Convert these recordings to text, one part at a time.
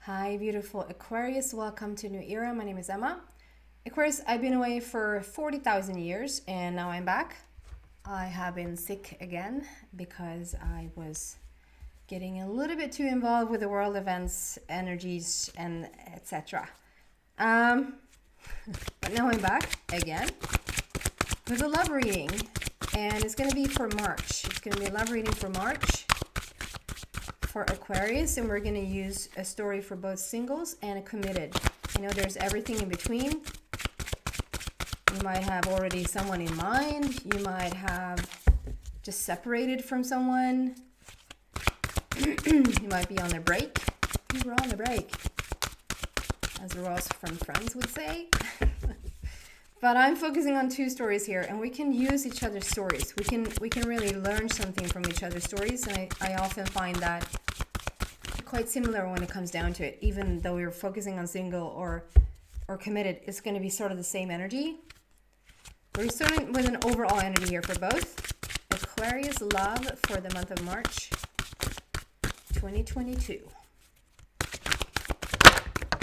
Hi, beautiful Aquarius. Welcome to New Era. My name is Emma. Aquarius, I've been away for 40,000 years and now I'm back. I have been sick again because I was getting a little bit too involved with the world events, energies, and etc. But now I'm back again with a love reading, and it's going to be for March. It's going to be a love reading for March for Aquarius, and we're going to use a story for both singles and a committed. You know, there's everything in between. You might have already someone in mind. You might have just separated from someone. You might be on a break. You were on a break, as the Ross from Friends would say. But I'm focusing on two stories here, and we can use each other's stories. We can really learn something from each other's stories, and I often find that quite similar when it comes down to it. Even though we're focusing on single or committed, it's going to be sort of the same energy. We're starting with an overall energy here for both. Aquarius love for the month of March 2022.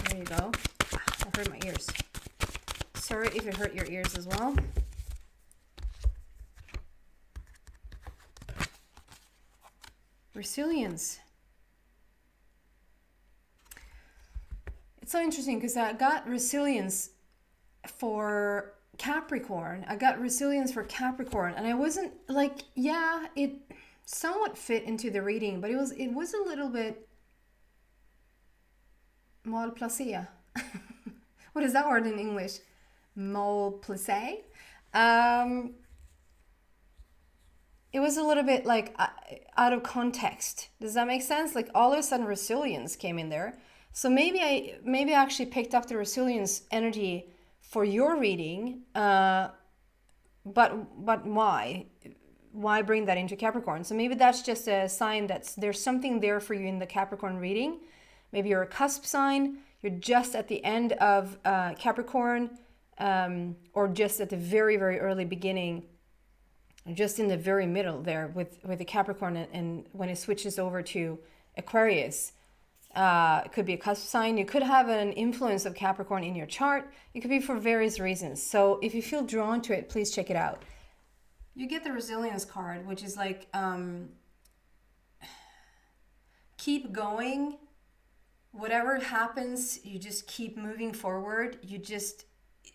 There you go. That hurt my ears. Sorry if it hurt your ears as well. Resilience. It's so interesting because I got resilience for Capricorn. I got resilience for Capricorn, and I wasn't like, yeah, it somewhat fit into the reading, but it was a little bit mal placé. What is that word in English? Mal placé. It was a little bit like out of context. Does that make sense? Like all of a sudden resilience came in there. So maybe I actually picked up the resilience energy for your reading, but why? Why bring that into Capricorn? So maybe that's just a sign that there's something there for you in the Capricorn reading. Maybe you're a cusp sign, you're just at the end of Capricorn, or just at the very, very early beginning, just in the very middle there with the Capricorn, and when it switches over to Aquarius. It could be a cusp sign. You could have an influence of Capricorn in your chart. It could be for various reasons. So if you feel drawn to it, please check it out. You get the resilience card, which is like, keep going. Whatever happens, you just keep moving forward.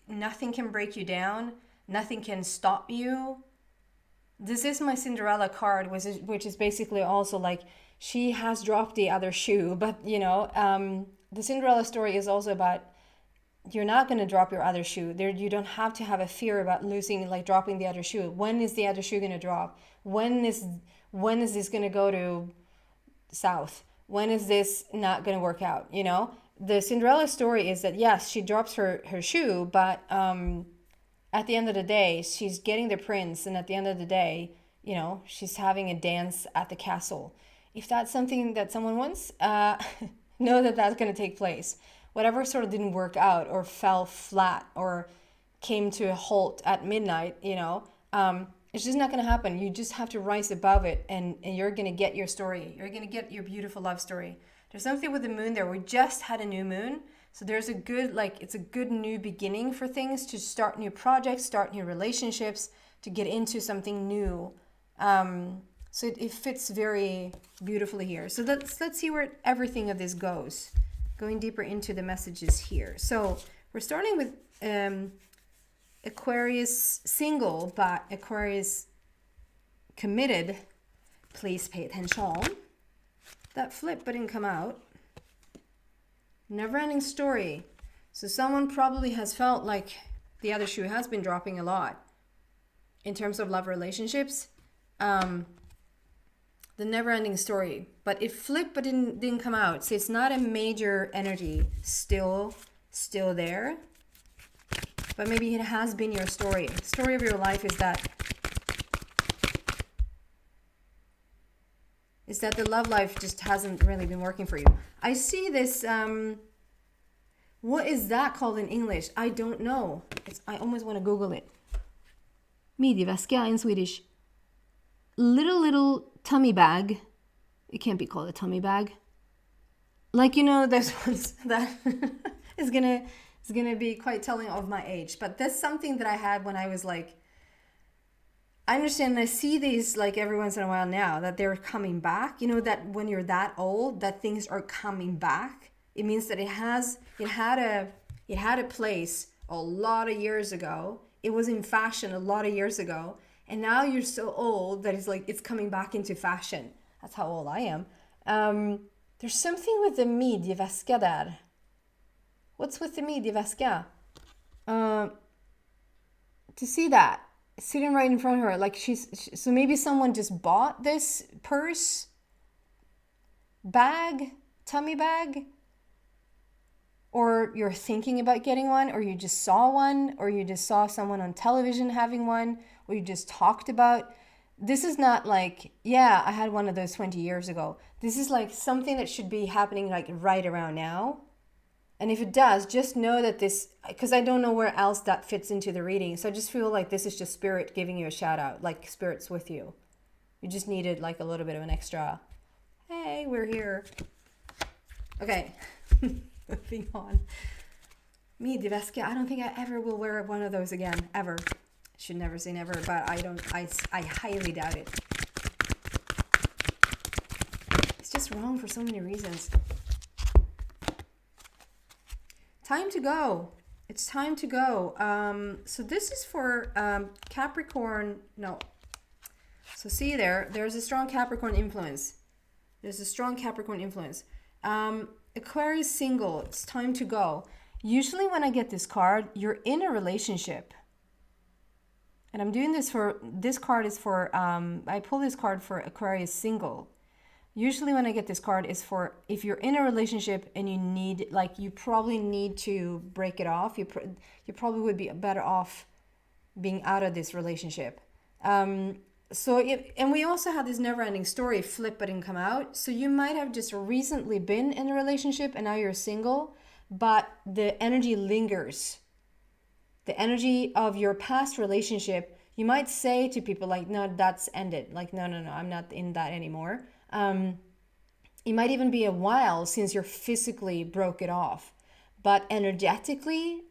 Nothing can break you down. Nothing can stop you. This is my Cinderella card, which is basically also like, she has dropped the other shoe, but the Cinderella story is also about you're not going to drop your other shoe. You don't have to have a fear about losing, like dropping the other shoe. When is the other shoe going to drop? When is this going to go to south? When is this not going to work out? The Cinderella story is that yes, she drops her shoe, but at the end of the day, she's getting the prince, and at the end of the day, she's having a dance at the castle. If that's something that someone wants, know that that's going to take place. Whatever sort of didn't work out or fell flat or came to a halt at midnight, it's just not going to happen. You just have to rise above it, and you're going to get your story. You're going to get your beautiful love story. There's something with the moon there. We just had a new moon. So there's it's a good new beginning for things, to start new projects, start new relationships, to get into something new. So it fits very beautifully here. So let's see where everything of this goes. Going deeper into the messages here. So we're starting with Aquarius single, but Aquarius committed. Please pay attention. That flip but didn't come out. Never-ending story. So someone probably has felt like the other shoe has been dropping a lot in terms of love relationships. The never-ending story, but it flipped but didn't come out. So it's not a major energy still there, but maybe it has been your story. The story of your life is that the love life just hasn't really been working for you. I see this. What is that called in English? I don't know. I almost want to Google it. Midjeväska in Swedish. Little tummy bag. It can't be called a tummy bag. like, you know, there's ones that is gonna be quite telling of my age, but that's something that I had when I was like, I understand, and I see these like every once in a while now, that they're coming back. You know, that when you're that old, that things are coming back. It means that it had a place a lot of years ago. It was in fashion a lot of years ago, and now you're so old that it's like it's coming back into fashion. That's how old I am. There's something with the midjeväska där. What's with the midjeväska? To see that sitting right in front of her, like so maybe someone just bought this purse, bag, tummy bag, or you're thinking about getting one, or you just saw one, or you just saw someone on television having one, or you just talked about. This is not like, yeah, I had one of those 20 years ago. This is like something that should be happening like right around now. And if it does, just know that this, because I don't know where else that fits into the reading. So I just feel like this is just spirit giving you a shout out, like spirit's with you. You just needed like a little bit of an extra, hey, we're here. Okay, moving on. Midjeväska, I don't think I ever will wear one of those again, ever. Should never say never, but I highly doubt it. It's just wrong for so many reasons. Time to go. It's time to go. So this is for Capricorn. No. So see there's a strong Capricorn influence. There's a strong Capricorn influence. Aquarius single. It's time to go. Usually when I get this card, you're in a relationship. And I'm doing this for, this card is for, I pull this card for Aquarius single. Usually when I get this card is for if you're in a relationship and you need, like, you probably need to break it off. You probably would be better off being out of this relationship. And we also have this never-ending story, flip but didn't come out. So you might have just recently been in a relationship and now you're single, but the energy lingers. The energy of your past relationship, you might say to people like, no, that's ended. Like, no, I'm not in that anymore. It might even be a while since you're physically broke it off. But energetically,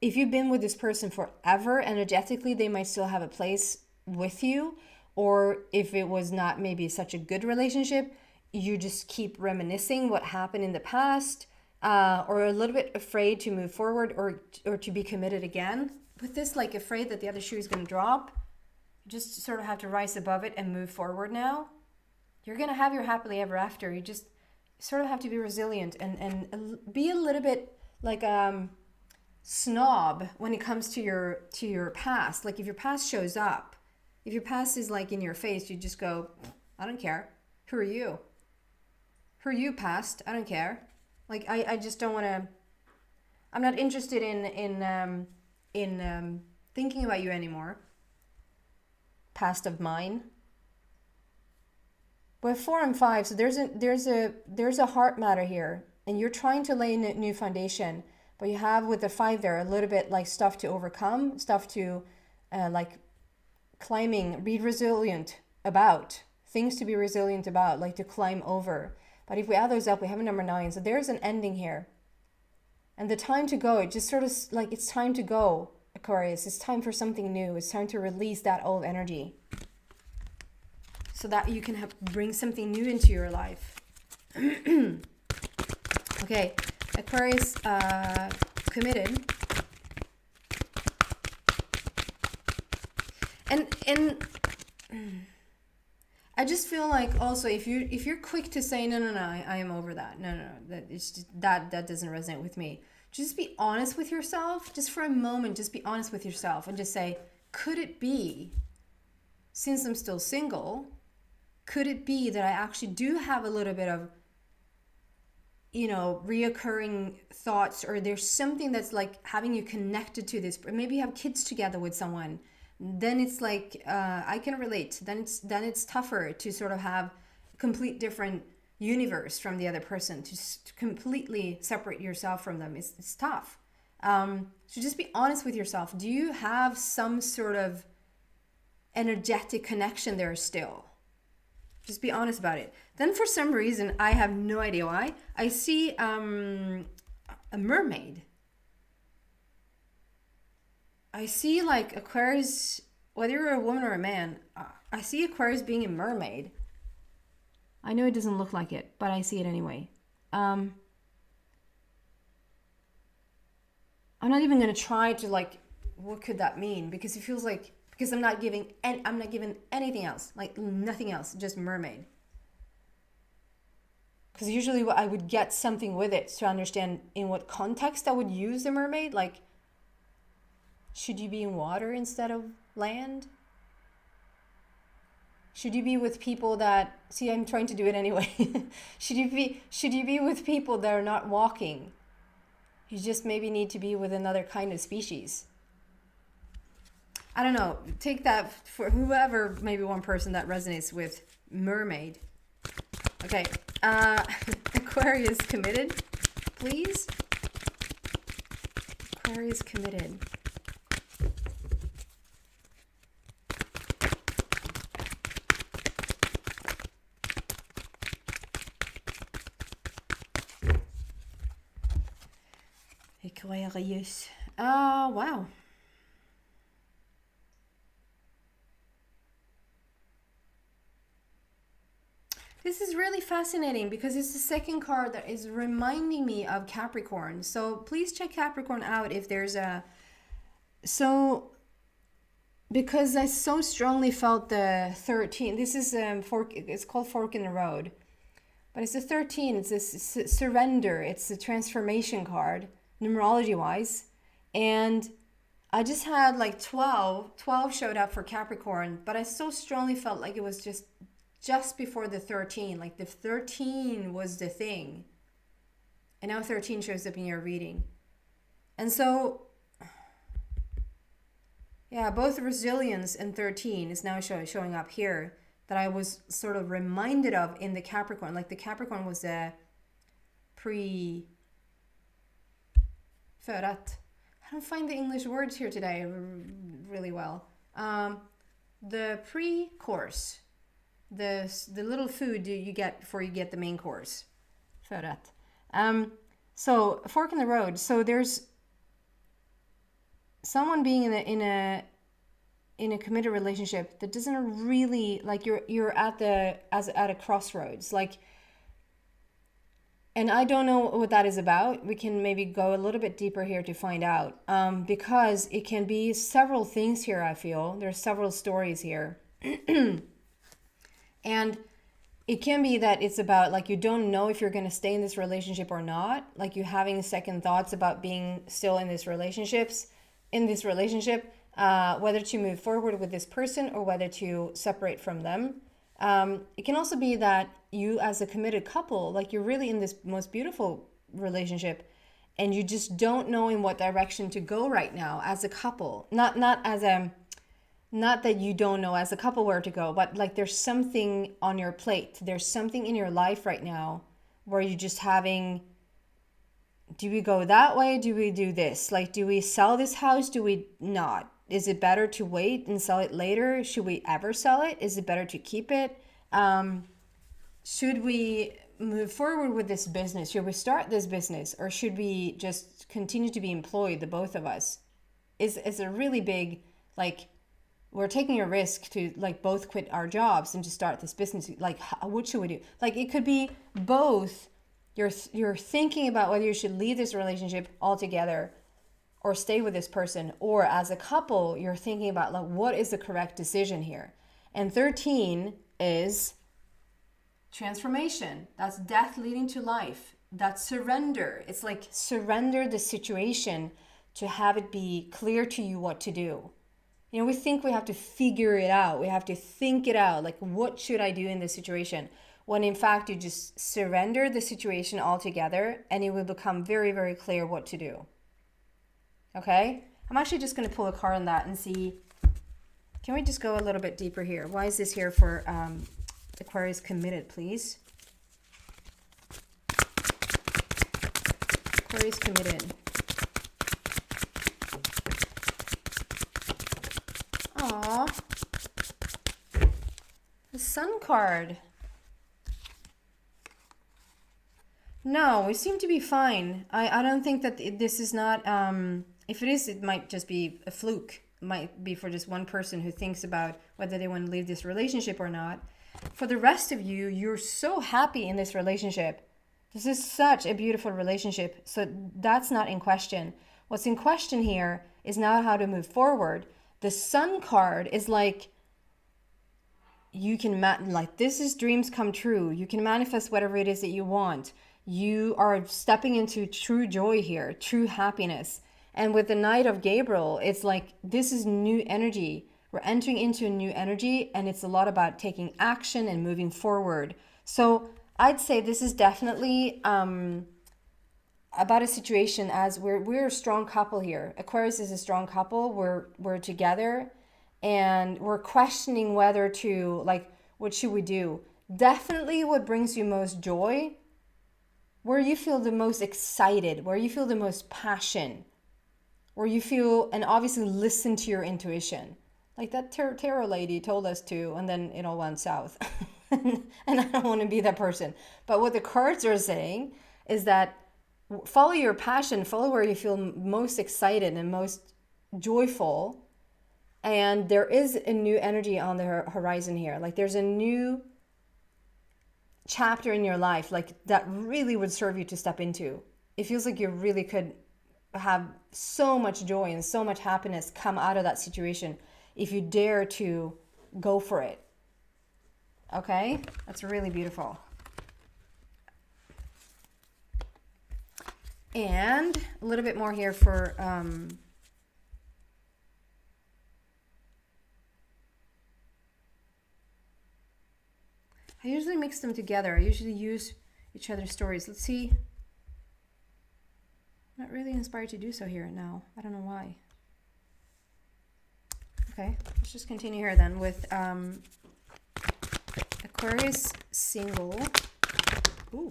if you've been with this person forever, energetically, they might still have a place with you. Or if it was not maybe such a good relationship, you just keep reminiscing what happened in the past, or a little bit afraid to move forward or to be committed again. With this, like afraid that the other shoe is going to drop, you just sort of have to rise above it and move forward now. You're going to have your happily ever after. You just sort of have to be resilient and be a little bit like snob when it comes to your past. Like if your past shows up, if your past is like in your face, you just go, I don't care. Who are you? Who are you, past? I don't care. Like I just don't want to. I'm not interested in thinking about you anymore. Past of mine. We have 4 and 5, so there's a heart matter here, and you're trying to lay a new foundation, but you have with the 5 there a little bit like stuff to overcome, stuff to like climbing, be resilient about, things to be resilient about, like to climb over. But if we add those up, we have a number 9, so there's an ending here, and the time to go. It just sort of like it's time to go, Aquarius. It's time for something new. It's time to release that old energy, so that you can bring something new into your life. Okay, Aquarius, committed. And I just feel like also if you're quick to say no, I am over that. No, that it's just, that doesn't resonate with me. Just be honest with yourself. Just for a moment, just be honest with yourself and just say, could it be, since I'm still single, could it be that I actually do have a little bit of, reoccurring thoughts, or there's something that's like having you connected to this, maybe you have kids together with someone, then it's like, I can relate. Then it's tougher to sort of have a complete different universe from the other person, to completely separate yourself from them. It's tough. So just be honest with yourself. Do you have some sort of energetic connection there still? Just be honest about it. Then for some reason, I have no idea why, I see a mermaid. I see like Aquarius, whether you're a woman or a man, I see Aquarius being a mermaid. I know it doesn't look like it, but I see it anyway. I'm not even gonna try to like, what could that mean? Because it feels like, because I'm not giving anything else, like nothing else, just mermaid. Because usually I would get something with it to understand in what context I would use the mermaid. Like, should you be in water instead of land? Should you be with people that, see, I'm trying to do it anyway. Should you be with people that are not walking? You just maybe need to be with another kind of species. I don't know. Take that for whoever, maybe one person that resonates with mermaid. Okay. Aquarius committed, please. Aquarius committed. Aquarius. Wow. This is really fascinating because it's the second card that is reminding me of Capricorn. So please check Capricorn out if there's a... So, because I so strongly felt the 13. This is it's called Fork in the Road. But it's the 13. It's this surrender. It's the transformation card, numerology-wise. And I just had like 12. 12 showed up for Capricorn. But I so strongly felt like it was just before the 13, like the 13 was the thing, and now 13 shows up in your reading. And so yeah, both resilience and 13 is now showing up here, that I was sort of reminded of in the Capricorn. Like the Capricorn was a förrätt. I don't find the English words here today really well. The pre-course, the little food you get before you get the main course. Förrätt. So fork in the road. So there's someone being in a committed relationship that doesn't really, like, you're at a crossroads, like, and I don't know what that is about. We can maybe go a little bit deeper here to find out, because it can be several things here. I feel there's several stories here. And it can be that it's about, like, you don't know if you're going to stay in this relationship or not. Like, you having second thoughts about being still in this relationship, whether to move forward with this person or whether to separate from them. It can also be that you, as a committed couple, like, you're really in this most beautiful relationship and you just don't know in what direction to go right now as a couple. Not that you don't know as a couple where to go, but like there's something on your plate. There's something in your life right now where you're just having, do we go that way? Do we do this? Like, do we sell this house? Do we not? Is it better to wait and sell it later? Should we ever sell it? Is it better to keep it? Should we move forward with this business? Should we start this business? Or should we just continue to be employed, the both of us? Is a really big, like, we're taking a risk to, like, both quit our jobs and just start this business. Like, what should we do? Like, it could be both. You're thinking about whether you should leave this relationship altogether or stay with this person, or as a couple, you're thinking about, like, what is the correct decision here? And 13 is transformation. That's death leading to life. That's surrender. It's like surrender the situation to have it be clear to you what to do. You know, we think we have to figure it out. We have to think it out. Like, what should I do in this situation? When in fact, you just surrender the situation altogether and it will become very, very clear what to do. Okay? I'm actually just going to pull a card on that and see. Can we just go a little bit deeper here? Why is this here for Aquarius committed, please? Aquarius committed. Aww. The Sun card. No, we seem to be fine. I don't think that this is not, if it is, it might just be a fluke. It might be for just one person who thinks about whether they want to leave this relationship or not. For the rest of you, you're so happy in this relationship. This is such a beautiful relationship. So that's not in question. What's in question here is now how to move forward. The Sun card is like, you can, like, this is dreams come true. You can manifest whatever it is that you want. You are stepping into true joy here, true happiness. And with the Knight of Gabriel, it's like, this is new energy. We're entering into a new energy, and it's a lot about taking action and moving forward. So I'd say this is definitely about a situation as we're a strong couple here. Aquarius is a strong couple. We're together, and we're questioning whether to, like, what should we do? Definitely what brings you most joy, where you feel the most excited, where you feel the most passion, where you feel, and obviously listen to your intuition. Like that tarot lady told us to, and then it all went south. And I don't want to be that person. But what the cards are saying is that follow your passion, follow where you feel most excited and most joyful. And there is a new energy on the horizon here. Like there's a new chapter in your life, like that really would serve you to step into. It feels like you really could have so much joy and so much happiness come out of that situation if you dare to go for it. Okay? That's really beautiful. And a little bit more here for I usually mix them together. I usually use each other's stories. Let's see. I'm not really inspired to do so here now. I don't know why. Okay, let's just continue here then with Aquarius single. Ooh.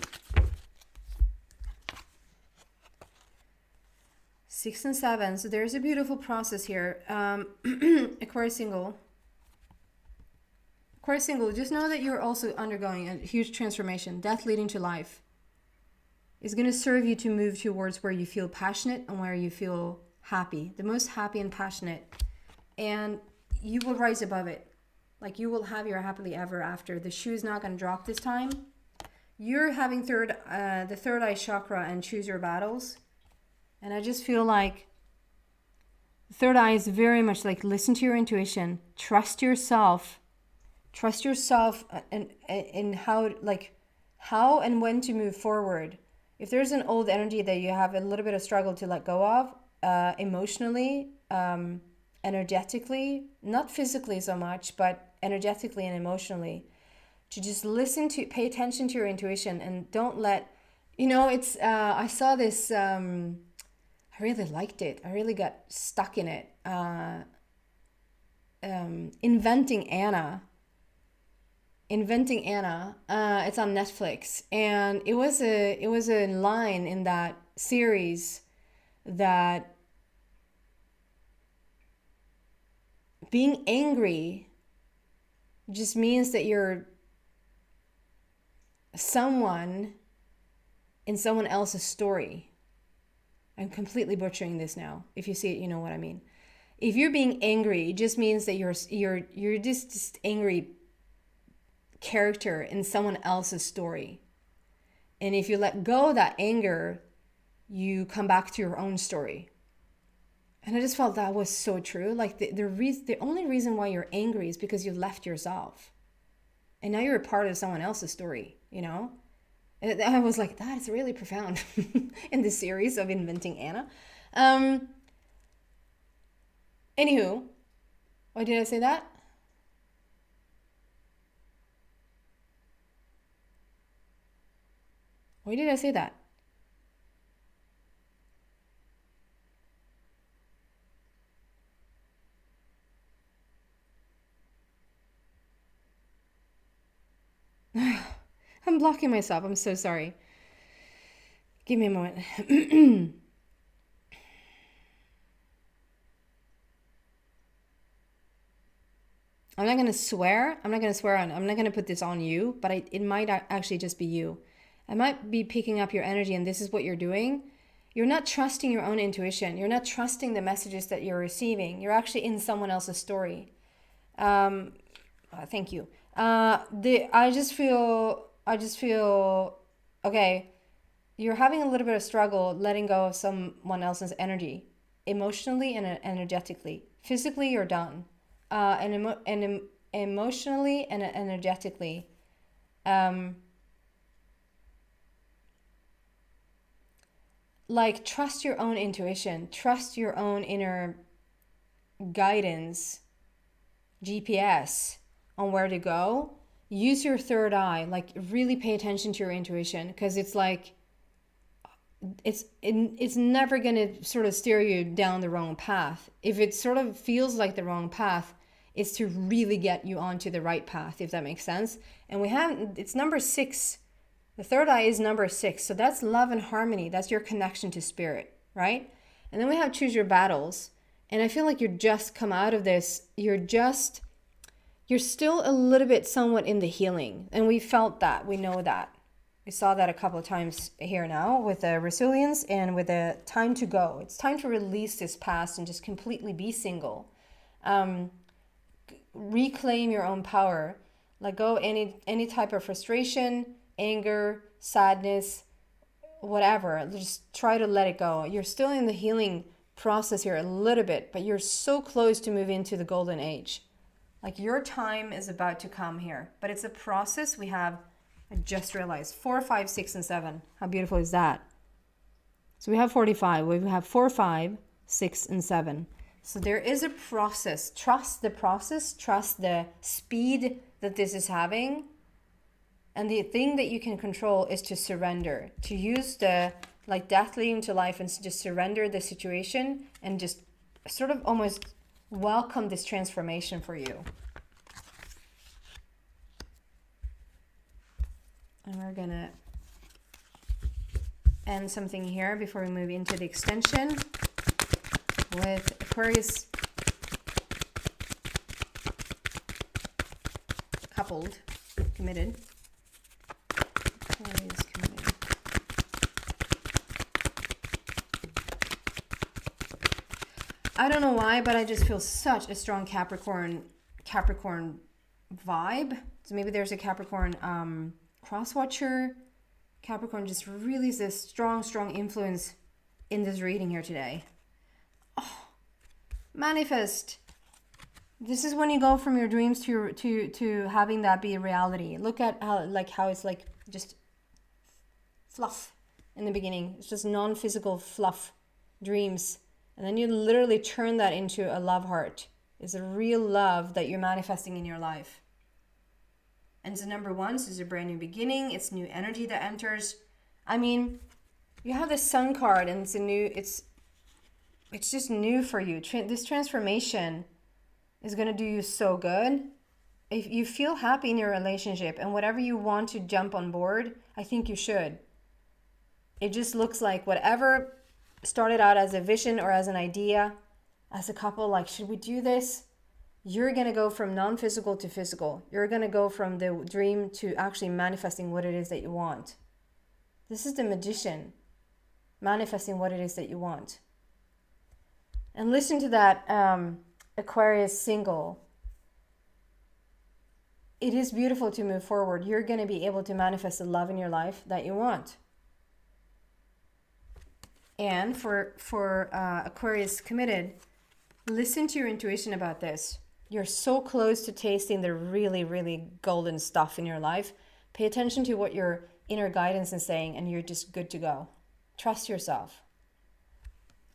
6 and 7. So there's a beautiful process here. Aquarius single. Aquarius single, just know that you're also undergoing a huge transformation. Death leading to life is going to serve you to move towards where you feel passionate and where you feel happy. The most happy and passionate. And you will rise above it. Like you will have your happily ever after. The shoe is not going to drop this time. You're having the third eye chakra and choose your battles. And I just feel like the third eye is very much like listen to your intuition. Trust yourself. Trust yourself and how and when to move forward. If there's an old energy that you have a little bit of struggle to let go of, emotionally, energetically, not physically so much, but energetically and emotionally, to just pay attention to your intuition and don't let, it's, I saw this, I really liked it. I really got stuck in it. Inventing Anna. It's on Netflix, and it was a line in that series that being angry just means that you're someone in someone else's story. I'm completely butchering this now. If you see it, you know what I mean. If you're being angry, it just means that you're just angry character in someone else's story. And if you let go of that anger, you come back to your own story. And I just felt that was so true. Like the only reason why you're angry is because you left yourself. And now you're a part of someone else's story, And I was like, that is really profound in this series of Inventing Anna. Anywho, why did I say that? Why did I say that? I'm blocking myself. I'm so sorry. Give me a moment. I'm not going to swear. I'm not going to put this on you, but it might actually just be you. I might be picking up your energy, and this is what you're doing. You're not trusting your own intuition. You're not trusting the messages that you're receiving. You're actually in someone else's story. Thank you. I just feel, okay, you're having a little bit of struggle letting go of someone else's energy, emotionally and energetically. Physically, you're done. Emotionally and energetically. Like, trust your own intuition, trust your own inner guidance, GPS on where to go. Use your third eye, like really pay attention to your intuition, because it's like, it's never going to sort of steer you down the wrong path. If it sort of feels like the wrong path, it's to really get you onto the right path, if that makes sense. And it's number 6. The third eye is number 6. So that's love and harmony. That's your connection to spirit, right? And then we have choose your battles. And I feel like you're just come out of this. You're still a little bit somewhat in the healing. And we felt that. We know that. We saw that a couple of times here now with the resilience and with the time to go. It's time to release this past and just completely be single. Reclaim your own power. Let go of any type of frustration, anger, sadness, whatever. Just try to let it go. You're still in the healing process here a little bit, but you're so close to move into the golden age. Like, your time is about to come here, but it's a process. I just realized 4, 5, 6, and 7. How beautiful is that? So we have 45. We have 4, 5, 6, and 7. So there is a process. Trust the process. Trust the speed that this is having. And the thing that you can control is to surrender. To use the, like, death leading to life, and just surrender the situation and just sort of almost welcome this transformation for you. And we're going to end something here before we move into the extension with Aquarius coupled, committed. Aquarius committed. I don't know why, but I just feel such a strong Capricorn vibe. So maybe there's a Capricorn cross-watcher. Capricorn just really is a strong influence in this reading here today. Oh, manifest. This is when you go from your dreams to having that be a reality. Look at how it's like just fluff in the beginning. It's just non-physical fluff dreams. And then you literally turn that into a love heart. It's a real love that you're manifesting in your life. And so number 1, so it's a brand new beginning. It's new energy that enters. I mean, you have the Sun card, and it's just new for you. This transformation is going to do you so good. If you feel happy in your relationship and whatever you want to jump on board, I think you should. It just looks like whatever started out as a vision or as an idea, as a couple, like, should we do this? You're going to go from non-physical to physical. You're going to go from the dream to actually manifesting what it is that you want. This is the magician, manifesting what it is that you want. And listen to that Aquarius single. It is beautiful to move forward. You're going to be able to manifest the love in your life that you want. And for Aquarius committed, listen to your intuition about this. You're so close to tasting the really, really golden stuff in your life. Pay attention to what your inner guidance is saying, and you're just good to go. Trust yourself.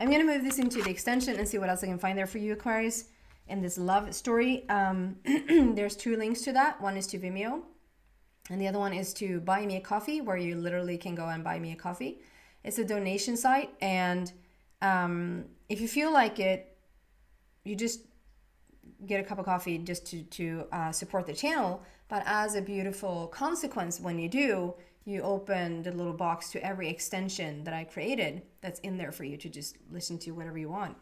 I'm going to move this into the extension and see what else I can find there for you, Aquarius, in this love story. There's 2 links to that. One is to Vimeo, and the other one is to Buy Me a Coffee, where you literally can go and buy me a coffee. It's a donation site, and if you feel like it, you just get a cup of coffee just to support the channel. But as a beautiful consequence, when you do, you open the little box to every extension that I created that's in there for you to just listen to whatever you want.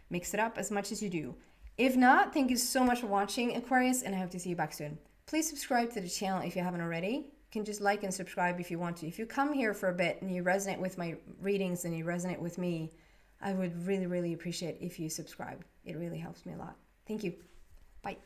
Mix it up as much as you do. If not, thank you so much for watching, Aquarius, and I hope to see you back soon. Please subscribe to the channel if you haven't already. can just like and subscribe if you want to. If you come here for a bit and you resonate with my readings and you resonate with me, I would really, really appreciate if you subscribe. It really helps me a lot. Thank you. Bye.